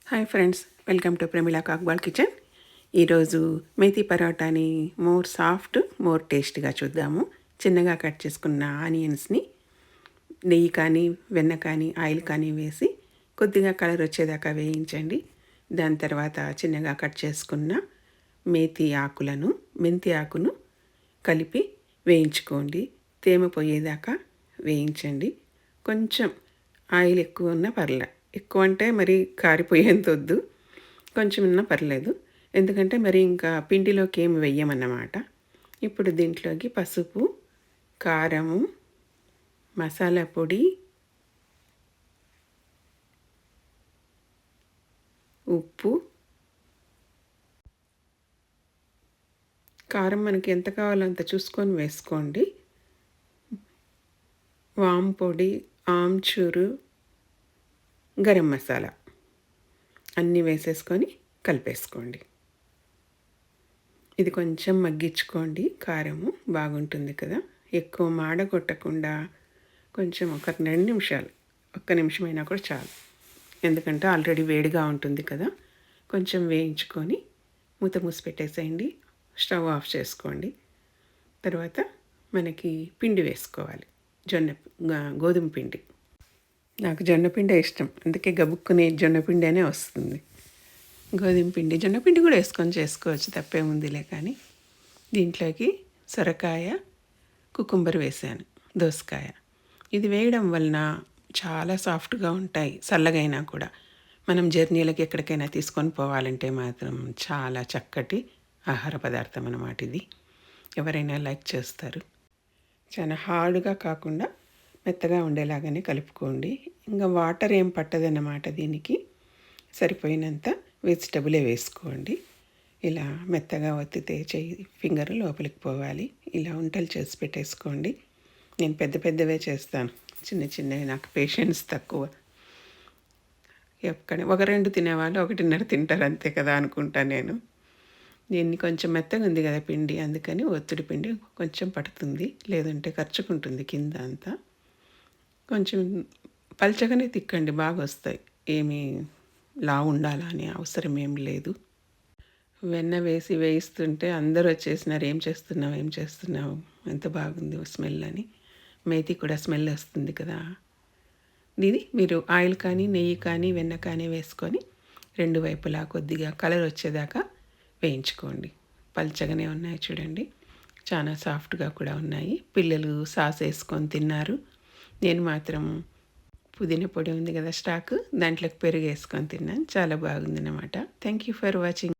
Hi friends, welcome to Pramila కాక్బాల్ kitchen. ఈరోజు మేతి పరోటాని మోర్ సాఫ్ట్ మోర్ టేస్ట్గా చూద్దాము. చిన్నగా కట్ చేసుకున్న ఆనియన్స్ని నెయ్యి కానీ వెన్న కానీ ఆయిల్ కానీ వేసి కొద్దిగా కలర్ వచ్చేదాకా వేయించండి. దాని తర్వాత చిన్నగా కట్ చేసుకున్న మెంతి ఆకును కలిపి వేయించుకోండి. తేమ పోయేదాకా వేయించండి. కొంచెం ఆయిల్ ఎక్కువ ఉన్నా పర్లే, ఎక్కువ అంటే మరి కారిపోయేంత వద్దు, కొంచెం ఉన్నా పర్లేదు. ఎందుకంటే మరి ఇంకా పిండిలోకి ఏమి వెయ్యమన్నమాట. ఇప్పుడు దీంట్లోకి పసుపు, కారము, మసాలా పొడి, ఉప్పు, కారం మనకి ఎంత కావాలో అంత చూసుకొని వేసుకోండి. వాము పొడి, ఆమ్చూరు, గరం మసాలా అన్నీ వేసేసుకొని కలిపేసుకోండి. ఇది కొంచెం మగ్గించుకోండి. కారము బాగుంటుంది కదా. ఎక్కువ మాడగొట్టకుండా కొంచెం ఒక 2 నిమిషాలు, ఒక్క నిమిషమైనా కూడా చాలు. ఎందుకంటే ఆల్రెడీ వేడిగా ఉంటుంది కదా. కొంచెం వేయించుకొని మూత మూసి పెట్టేసేయండి. స్టవ్ ఆఫ్ చేసుకోండి. తర్వాత మనకి పిండి వేసుకోవాలి. గోధుమ పిండి. నాకు జొన్నపిండే ఇష్టం, అందుకే గబుక్కుని జొన్నపిండి అనే వస్తుంది. గోధుమ పిండి, జొన్నపిండి కూడా వేసుకొని చేసుకోవచ్చు, తప్పేముందిలే. కానీ దీంట్లోకి సొరకాయ, కుకుంబర్ వేసాను, దోసకాయ. ఇది వేయడం వలన చాలా సాఫ్ట్గా ఉంటాయి. చల్లగైనా కూడా మనం జర్నీలకి ఎక్కడికైనా తీసుకొని పోవాలంటే మాత్రం చాలా చక్కటి ఆహార పదార్థం అన్నమాట. ఇది ఎవరైనా లైక్ చేస్తారు. చాలా హార్డ్గా కాకుండా మెత్తగా ఉండేలాగానే కలుపుకోండి. ఇంకా వాటర్ ఏం పట్టదన్నమాట. దీనికి సరిపోయినంత వెజిటబులే వేసుకోండి. ఇలా మెత్తగా ఒత్తితే ఫింగర్ లోపలికి పోవాలి. ఇలా వంటలు చేసి పెట్టేసుకోండి. నేను పెద్ద పెద్దవే చేస్తాను, చిన్న చిన్నవి నాకు పేషెన్స్ తక్కువ. ఎక్కడ 1-2 తినేవాళ్ళు 1.5 తింటారు అంతే కదా అనుకుంటా నేను. దీన్ని కొంచెం మెత్తగా ఉంది కదా పిండి, అందుకని ఒత్తిడి పిండి కొంచెం పడుతుంది, లేదంటే ఖర్చుకుంటుంది కింద అంతా. కొంచెం పల్చగానే తిక్కండి, బాగా వస్తాయి. ఏమీ లావు ఉండాలా అని అవసరం ఏం లేదు. వెన్న వేసి వేయిస్తుంటే అందరూ వచ్చేసినారు, ఏం చేస్తున్నావు, ఎంత బాగుంది స్మెల్ అని. మేతి కూడా స్మెల్ వస్తుంది కదా. దీన్ని మీరు ఆయిల్ కానీ నెయ్యి కానీ వెన్న కానీ వేసుకొని 2 వైపులా కొద్దిగా కలర్ వచ్చేదాకా వేయించుకోండి. పల్చగానే ఉన్నాయి చూడండి, చాలా సాఫ్ట్గా కూడా ఉన్నాయి. పిల్లలు సాస్ వేసుకొని తిన్నారు. నేను మాత్రం పుదీనా పొడి ఉంది కదా స్టాక్, దాంట్లోకి పెరుగు వేసుకొని తిన్నాను. చాలా బాగుందన్నమాట. Thank you for watching.